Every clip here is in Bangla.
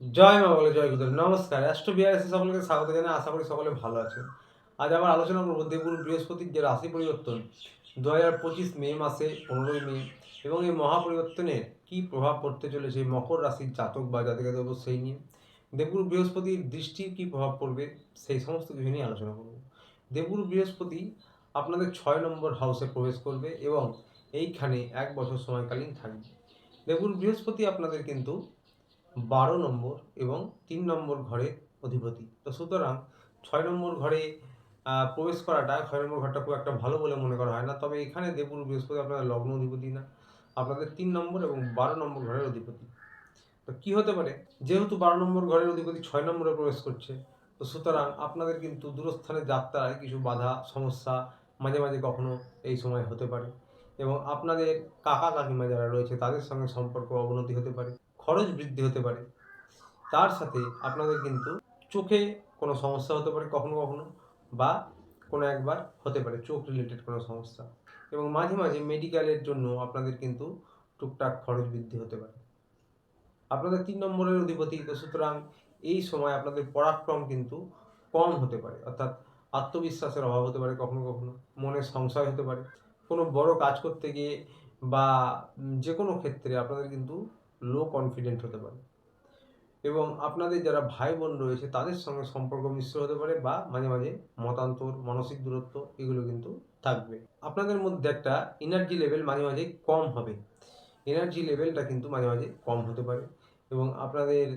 জয় মা বলে জয় গুরুদেব। নমস্কার। অ্যাস্ট্রো বিআরএসে সকলকে স্বাগত জানাই। আশা করি সকলে ভালো আছেন। আজ আবার আলোচনা করব দেবগুরু বৃহস্পতির যে রাশি পরিবর্তন ২০২৫ মে মাসে ১৫ই মে এবং এই মহাপরিবর্তনের কী প্রভাব পড়তে চলেছে মকর রাশির জাতক বা জাতিকাদের দেবো সেই নিয়ে। দেবগুরু বৃহস্পতির দৃষ্টির কী প্রভাব পড়বে সেই সমস্ত কিছু নিয়ে আলোচনা করব। দেবগুরু বৃহস্পতি আপনাদের ৬ নম্বর হাউসে প্রবেশ করবে এবং এইখানে ১ বছর সময়কালীন থাকবে। দেবগুরু বৃহস্পতি আপনাদের কিন্তু ১২ নম্বর এবং ৩ নম্বর ঘরের অধিপতি। তো সুতরাং ৬ নম্বর ঘরে প্রবেশ করাটা ৬ নম্বর ঘরটা খুব একটা ভালো বলে মনে করা হয় না। তবে এখানে দেবগুরু বৃহস্পতি আপনাদের লগ্ন অধিপতি না, আপনাদের ৩ নম্বর এবং ১২ নম্বর ঘরের অধিপতি। তো কী হতে পারে? যেহেতু ১২ নম্বর ঘরের অধিপতি ৬ নম্বরে প্রবেশ করছে, তো সুতরাং আপনাদের কিন্তু দূরস্থানে যাত্রায় কিছু বাধা, সমস্যা মাঝে, মাঝে কখনো এই সময় হতে পারে এবং আপনাদের কাকা কাকিমা যারা রয়েছে তাদের সঙ্গে সম্পর্ক অবনতি হতে পারে, খরচ বৃদ্ধি হতে পারে। তার সাথে আপনাদের কিন্তু চোখে কোনো সমস্যা হতে পারে কখনো কখনো, বা কোনো একবার হতে পারে চোখ রিলেটেড কোনো সমস্যা এবং মাঝে মাঝে মেডিকেলের জন্য আপনাদের কিন্তু টুকটাক খরচ বৃদ্ধি হতে পারে। আপনাদের ৩ নম্বরের অধিপতি, তো সুতরাং এই সময় আপনাদের পরাক্রম কিন্তু কম হতে পারে, অর্থাৎ আত্মবিশ্বাসের অভাব হতে পারে কখনো কখনো, মনে সংশয় হতে পারে কোনো বড় কাজ করতে গিয়ে, বা যে কোনো ক্ষেত্রে আপনাদের কিন্তু লো কনফিডেন্ট হতে পারে এবং আপনাদের যারা ভাই বোন রয়েছে তাদের সঙ্গে সম্পর্ক মিশ্র হতে পারে, বা মাঝে মাঝে মতান্তর, মানসিক দূরত্ব এগুলো কিন্তু থাকবে। আপনাদের মধ্যে একটা এনার্জি লেভেল মাঝে মাঝে কম হবে, এনার্জি লেভেলটা কিন্তু মাঝে মাঝে কম হতে পারে এবং আপনাদের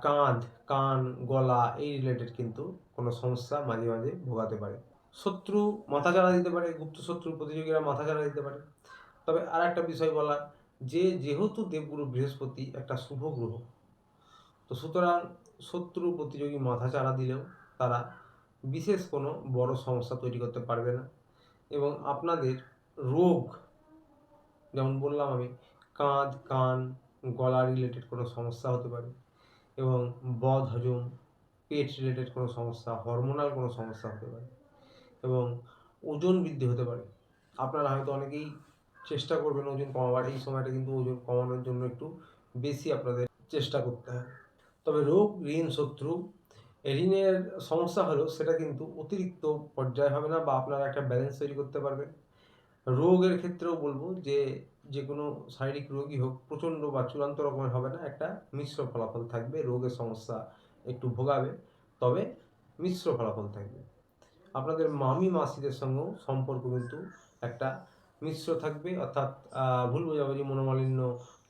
কাঁধ, কান, গলা এই রিলেটেড কিন্তু কোনো সমস্যা মাঝে মাঝে ভোগাতে পারে। শত্রু মাথাচাড়া দিতে পারে, গুপ্ত শত্রু প্রতিযোগীরা মাথাচাড়া দিতে পারে। তবে আর একটা বিষয় বলার, যে যেহেতু দেবগুরু বৃহস্পতি একটা শুভ গ্রহ, তো সুতরাং শত্রু প্রতিযোগী মাথাচাড়া দিলেও তারা বিশেষ কোনো বড় সমস্যা তৈরি করতে পারবে না এবং আপনাদের রোগ, যেমন বললাম আমি, কাঁধ, কান, গলা রিলেটেড কোনো সমস্যা হতে পারে এবং বদহজম, পেট রিলেটেড কোনো সমস্যা, হরমোনাল কোনো সমস্যা হতে পারে এবং ওজন বৃদ্ধি হতে পারে। আপনারা হয়তো অনেকেই চেষ্টা করবেন ওজন কমাবার, এই সময়টা কিন্তু ওজন কমানোর জন্য একটু বেশি আপনাদের চেষ্টা করতে হয়। তবে রোগ, ঋণ, শত্রু, ঋণের সমস্যা হলেও সেটা কিন্তু অতিরিক্ত পর্যায়ে হবে না, বা আপনারা একটা ব্যালেন্স তৈরি করতে পারবেন। রোগের ক্ষেত্রেও বলবো যে যে কোনো শারীরিক রোগই হোক প্রচণ্ড বা চূড়ান্ত রকমের হবে না, একটা মিশ্র ফলাফল থাকবে। রোগের সমস্যা একটু ভোগাবে, তবে মিশ্র ফলাফল থাকবে। আপনাদের মামি মাসিদের সঙ্গেও সম্পর্ক কিন্তু একটা মিশ্র থাকবে, অর্থাৎ ভুল বোঝাবুঝি, মনোমালিন্য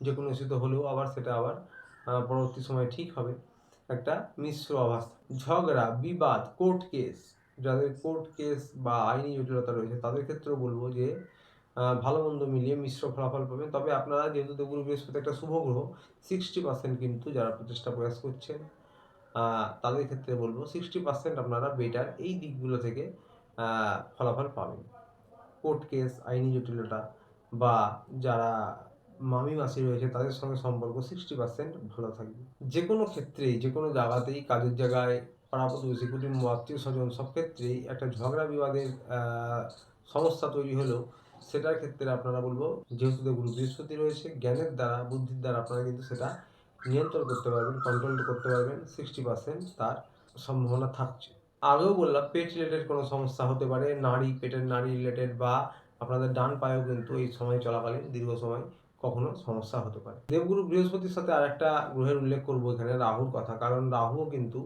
যে কোনো ইস্যুতে হলেও আবার সেটা আবার পরবর্তী সময়ে ঠিক হবে। একটা মিশ্র আভাস, ঝগড়া, বিবাদ, কোর্ট কেস, যাদের কোর্ট কেস বা আইনি জটিলতা রয়েছে তাদের ক্ষেত্রেও বলবো যে ভালো মন্দ মিলিয়ে মিশ্র ফলাফল পাবেন। তবে আপনারা যেহেতু দেবগুরু বৃহস্পতি একটা শুভ গ্রহ, 60% কিন্তু যারা প্রচেষ্টা প্রয়াস করছেন তাদের ক্ষেত্রে বলবো 60% আপনারা বেটার এই দিকগুলো থেকে ফলাফল পাবেন। কোর্ট কেস, আইনি জটিলতা বা যারা মামি মাসি রয়েছে তাদের সঙ্গে সম্পর্ক 60% ভালো থাকবে। যে কোনো ক্ষেত্রেই, যে কোনো জায়গাতেই, কাজের জায়গায়, পাড়া প্রতিবেশী, কুটুম্ব, আত্মীয় স্বজন সব ক্ষেত্রেই একটা ঝগড়া বিবাদের সমস্যা তৈরি হলেও সেটার ক্ষেত্রে আপনারা বলবো, যেহেতু দেবগুরু বৃহস্পতি রয়েছে, জ্ঞানের দ্বারা, বুদ্ধির দ্বারা আপনারা কিন্তু সেটা নিয়ন্ত্রণ করতে পারবেন, কন্ট্রোল করতে পারবেন। 60% তার সম্ভাবনা থাকছে। আগেও বললাম পেট রিলেটেড কোনো সমস্যা হতে পারে, নাড়ি, পেটের নাড়ি রিলেটেড, বা আপনাদের ডান পায়েও কিন্তু এই সময় চলাকালীন দীর্ঘ সময় কখনো সমস্যা হতে পারে। দেবগুরু বৃহস্পতির সাথে আরেকটা গ্রহের উল্লেখ করবো এখানে, রাহুর কথা। কারণ রাহুও কিন্তু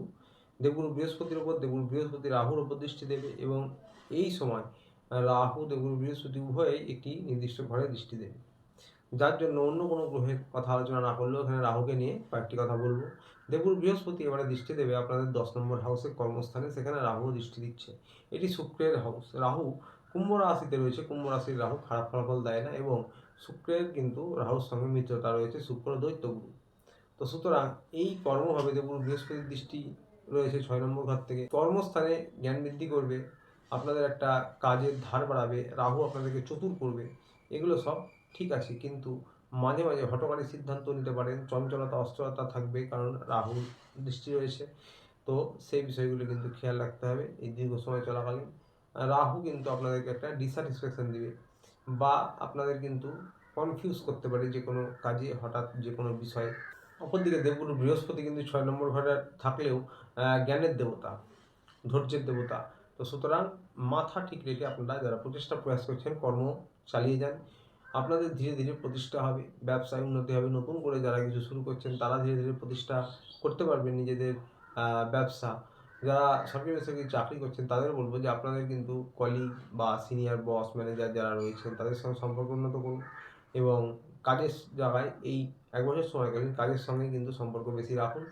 দেবগুরু বৃহস্পতির ওপর, দেবগুরু বৃহস্পতি রাহুর ওপর দৃষ্টি দেবে এবং এই সময় রাহু, দেবগুরু বৃহস্পতি উভয়েই একটি নির্দিষ্ট ঘরে দৃষ্টি দেবে, যার জন্য অন্য কোনো গ্রহের কথা আলোচনা না করলেও এখানে রাহুকে নিয়ে কয়েকটি কথা বলবো। দেবগুরু বৃহস্পতি এবারে দৃষ্টি দেবে আপনাদের 10 নম্বর হাউসে, কর্মস্থানে, সেখানে রাহুও দৃষ্টি দিচ্ছে। এটি শুক্রের হাউস। রাহু কুম্ভ রাশিতে রয়েছে, কুম্ভ রাশির রাহু খারাপ ফলাফল দেয় না এবং শুক্রের কিন্তু রাহুর সঙ্গে মিত্রতা রয়েছে, শুক্র দৈত্যগুরু। তো সুতরাং এই কর্মভাবে দেবগুরু বৃহস্পতির দৃষ্টি রয়েছে 6 নম্বর ঘর থেকে, কর্মস্থানে জ্ঞান বৃদ্ধি করবে, আপনাদের একটা কাজের ধার বাড়াবে, রাহু আপনাদেরকে চতুর করবে, এগুলো সব ঠিক আছে। কিন্তু মাঝে মাঝে হঠকারী সিদ্ধান্ত নিতে পারেন, চঞ্চলতা, অস্থিরতা থাকবে, কারণ রাহু দৃষ্টি রয়েছে। তো সেই বিষয়গুলো কিন্তু খেয়াল রাখতে হবে এই দীর্ঘ সময় চলাকালীন। রাহু কিন্তু আপনাদেরকে একটা ডিস্যাটিসফ্যাকশন দিবে, বা আপনাদের কিন্তু কনফিউজ করতে পারে যে কোনো কাজে, হঠাৎ যে কোনো বিষয়ে। অপরদিকে দেবগুরু বৃহস্পতি কিন্তু 6 নম্বর ঘরে থাকলেও জ্ঞানের দেবতা, ধৈর্যের দেবতা। তো সুতরাং মাথা ঠিক রেখে আপনারা যারা প্রচেষ্টা প্রয়াস করছেন কর্ম চালিয়ে যান। আপনাদের ধীরে ধীরে প্রতিষ্ঠা হবে, ব্যবসায় উন্নতি হবে। নতুন করে যারা কিছু শুরু করছেন তারা ধীরে ধীরে প্রতিষ্ঠা করতে পারবেন নিজেদের ব্যবসা। যারা সরকারি বেসরকারি চাকরি করছেন তাদের বলবো যে আপনাদের কিন্তু কলিগ বা সিনিয়র বস ম্যানেজার যারা রয়েছেন তাদের সঙ্গে সম্পর্ক উন্নত করুন এবং কাজের জায়গায় এই 1 বছর সময়কালীন কাজের সঙ্গে কিন্তু সম্পর্ক বেশি রাখুন।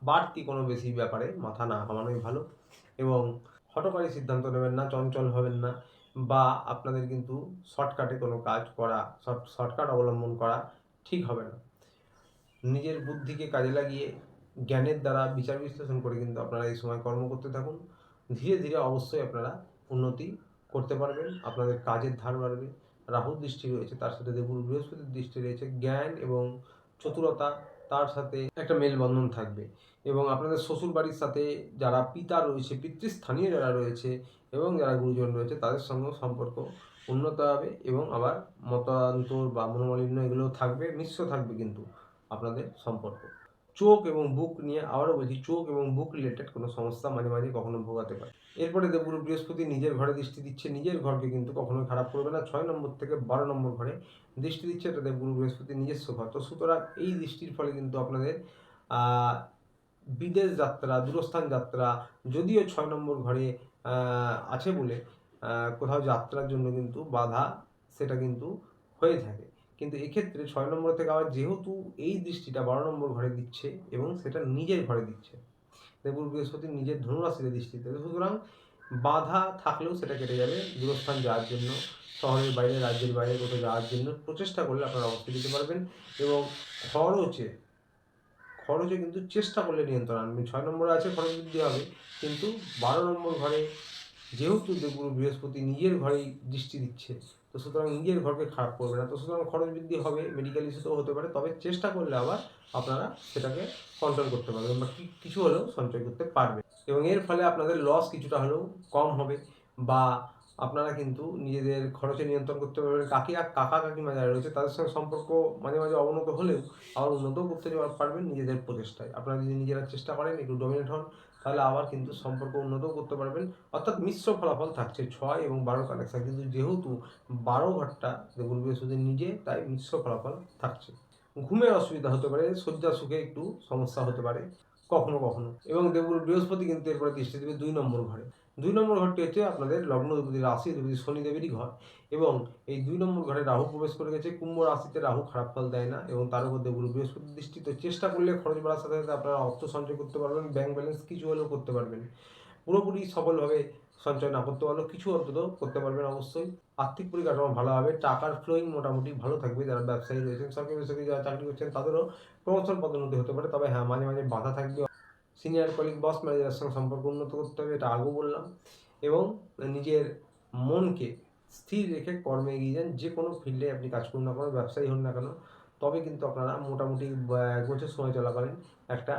বাড়তি কোনো বেশি ব্যাপারে মাথা না ঘামানোই ভালো এবং হঠকারী সিদ্ধান্ত নেবেন না, চঞ্চল হবেন না বা আপনাদের কিন্তু শর্টকাটে কোনো কাজ করা, শর্টকাট অবলম্বন করা ঠিক হবে না। নিজের বুদ্ধিকে কাজে লাগিয়ে জ্ঞানের দ্বারা বিচার বিশ্লেষণ করে কিন্তু আপনারা এই সময় কর্ম করতে থাকুন। ধীরে ধীরে অবশ্যই আপনারা উন্নতি করতে পারবেন, আপনাদের কাজের ধার বাড়বে। রাহুর দৃষ্টি রয়েছে, তার সাথে দেবগুরু বৃহস্পতির দৃষ্টি রয়েছে, জ্ঞান এবং চতুরতা তার সাথে একটা মেলবন্ধন থাকবে এবং আপনাদের শ্বশুর বাড়ির সাথে যারা পিতা রয়েছে, পিতৃস্থানীয় যারা রয়েছে এবং যারা গুরুজন রয়েছে তাদের সঙ্গেও সম্পর্ক উন্নত হবে এবং আবার মতান্তর বা মনোমালিন্য এগুলোও থাকবে, মিশ্র থাকবে কিন্তু আপনাদের সম্পর্ক। চোখ এবং বুক নিয়ে আবারও বলছি, চোখ এবং বুক রিলেটেড কোনো সমস্যা মাঝে মাঝে কখনো ভোগাতে পারে। এরপরে দেবগুরু বৃহস্পতি নিজের ঘরে দৃষ্টি দিচ্ছে, নিজের ঘরকে কিন্তু কখনোই খারাপ করবে না। 6 নম্বর থেকে 12 নম্বর ঘরে দৃষ্টি দিচ্ছে, এটা দেবগুরু বৃহস্পতি নিজস্ব ঘর। তো সুতরাং এই দৃষ্টির ফলে কিন্তু আপনাদের বিদেশ যাত্রা, দূরস্থান যাত্রা, যদিও 6 নম্বর ঘরে আছে বলে কোথাও যাত্রার জন্য কিন্তু বাধা সেটা কিন্তু হয়ে থাকে। কিন্তু এক্ষেত্রে 6 নম্বর থেকে আবার যেহেতু এই দৃষ্টিটা 12 নম্বর ঘরে দিচ্ছে এবং সেটা নিজের ঘরে দিচ্ছে, দেবগুরু বৃহস্পতি নিজের ধনুরাশিতে দৃষ্টি দিচ্ছে, সুতরাং বাধা থাকলেও সেটা কেটে যাবে। দূরস্থান যাওয়ার জন্য, শহরের বাইরে, রাজ্যের বাইরে কোথাও যাওয়ার জন্য প্রচেষ্টা করলে আপনারা অবশ্যই দিতে পারবেন এবং খরচে কিন্তু চেষ্টা করলে নিয়ন্ত্রণ আনবেন। 6 নম্বরে আছে খরচ বৃদ্ধি হবে, কিন্তু 12 নম্বর ঘরে যেহেতু দেবগুরু বৃহস্পতি নিজের ঘরেই দৃষ্টি দিচ্ছে, তো সুতরাং নিজের ঘরকে খারাপ করবে না। তো সুতরাং খরচ বৃদ্ধি হবে, মেডিকেল ইস্যুতেও হতে পারে, তবে চেষ্টা করলে আবার আপনারা সেটাকে কন্ট্রোল করতে পারবেন বা কিছু হলেও সঞ্চয় করতে পারবেন এবং এর ফলে আপনাদের লস কিছুটা হলেও কম হবে বা আপনারা কিন্তু নিজেদের খরচে নিয়ন্ত্রণ করতে পারবেন। কাকা কাকিমা যারা রয়েছে তাদের সঙ্গে সম্পর্ক মাঝে মাঝে অবনত হলেও আবার উন্নতও করতে পারবেন নিজেদের প্রচেষ্টায়। আপনারা যদি নিজেরা চেষ্টা করেন, একটু ডমিনেট হন, তাহলে আবার কিন্তু সম্পর্ক উন্নতও করতে পারবেন। অর্থাৎ মিশ্র ফলাফল থাকছে 6 এবং 12 কানেকশন, কিন্তু যেহেতু 12 ঘরটা দেবগুরু বৃহস্পতি নিজে, তাই মিশ্র ফলাফল থাকছে। ঘুমের অসুবিধা হতে পারে, শয্যা সুখে একটু সমস্যা হতে পারে কখনো কখনো এবং দেবগুরু বৃহস্পতি কিন্তু এরপরে দৃষ্টি দেবে 2 নম্বর ঘরে। 2 নম্বর ঘরটি হচ্ছে আপনাদের লগ্ন অধিপতি, রাশি অধিপতি শনিদেবেরই ঘর এবং এই 2 নম্বর ঘরে রাহু প্রবেশ করে গেছে। কুম্ভ রাশিতে রাহু খারাপ ফল দেয় না এবং তার উপর দেবগুরু বৃহস্পতির দৃষ্টি। তো চেষ্টা করলে খরচ বাড়ার সাথে সাথে আপনারা অর্থ সঞ্চয় করতে পারবেন, ব্যাংক ব্যালেন্স কিছু হলেও করতে পারবেন। পুরোপুরি সফলভাবে সঞ্চয় না করতে পারলেও কিছু অন্তত করতে পারবেন অবশ্যই। আর্থিক পরিকাঠামো ভালো হবে, টাকার ফ্লোয়িং মোটামুটি ভালো থাকবে। যারা ব্যবসায়ী রয়েছেন, সরকারি বেসরকারি যারা চাকরি করছেন তাদেরও প্রমোশন পদোন্নতি হতে পারে, তবে হ্যাঁ মাঝে মাঝে বাধা থাকবে। সিনিয়র কলিগ, বস ম্যানেজারের সঙ্গে সম্পর্ক উন্নত করতে হবে, এটা আগেও বললাম এবং নিজের মনকে স্থির রেখে কর্মে এগিয়ে যান। যে কোনো ফিল্ডে আপনি কাজ করুন না কেন, ব্যবসায়ী হন না কেন, তবে কিন্তু আপনারা মোটামুটি 1 বছর সময় চলাকালীন একটা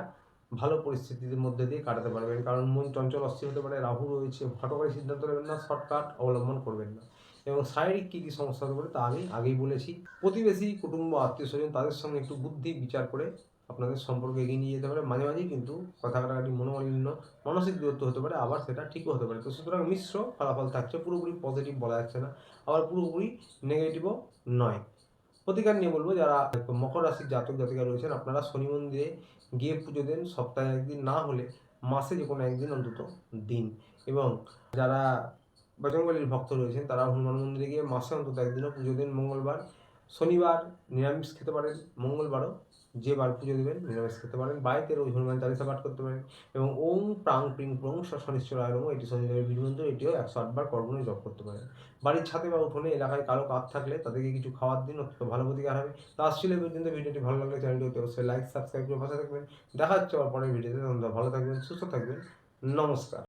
ভালো পরিস্থিতির মধ্যে দিয়ে কাটাতে পারবেন। কারণ মন চঞ্চল অস্থির হতে পারে, রাহু রয়েছে, হঠকারী সিদ্ধান্ত নেবেন না, শর্টকাট অবলম্বন করবেন না এবং শারীরিক কী কী সমস্যা হতে পারে তা আমি আগেই বলেছি। প্রতিবেশী, কুটুম্ব, আত্মীয় স্বজন তাদের সঙ্গে একটু বুদ্ধি বিচার করে আপনাদের সম্পর্ক এগিয়ে নিয়ে যেতে পারে। মাঝে মাঝেই কিন্তু কথা কাটাকাটি, মনোমালিন্য, মানসিক দূরত্ব হতে পারে, আবার সেটা ঠিকও হতে পারে। তো সুতরাং মিশ্র ফলাফল থাকছে, পুরোপুরি পজিটিভ বলা যাচ্ছে না, আবার পুরোপুরি নেগেটিভও নয়। প্রতিকার নিয়ে বলবো, যারা মকর রাশির জাতক জাতিকা রয়েছেন আপনারা শনি মন্দিরে গিয়ে পুজো দেন, সপ্তাহে একদিন, না হলে মাসে যে কোনো একদিন অন্তত দিন এবং যারা বজরংবলীর ভক্ত রয়েছেন তারা হনুমান মন্দিরে গিয়ে মাসে অন্তত একদিনও পুজো দেন। মঙ্গলবার, শনিবার নিরামিষ খেতে পারেন, মঙ্গলবারও যে বার পুজো দেবেন নিরামিষ খেতে পারেন। বাড়িতে রোজ হনুমান চালিসা পাঠ করতে পারেন এবং ওম প্রাং প্রিং প্রং শনিশ্চরায় নমঃ, এটি শনিদেবের বীরমন্ত্র, এটিও 108 বার কর্মণে জপ করতে পারেন। বাড়ির ছাদে বা উঠোনে এলাকায় কারো কাক থাকলে তাদেরকে কিছু খাওয়ার দিন, অত্যন্ত ভালো প্রতিকার হবে। তো আসছিল পর্যন্ত ভিডিওটি ভালো লাগলে চ্যানেলটি অবশ্যই লাইক সাবস্ক্রাইব করে পাশে থাকবেন। দেখা হচ্ছে আবার পরের ভিডিওতে। ভালো থাকবেন, সুস্থ থাকবেন, নমস্কার।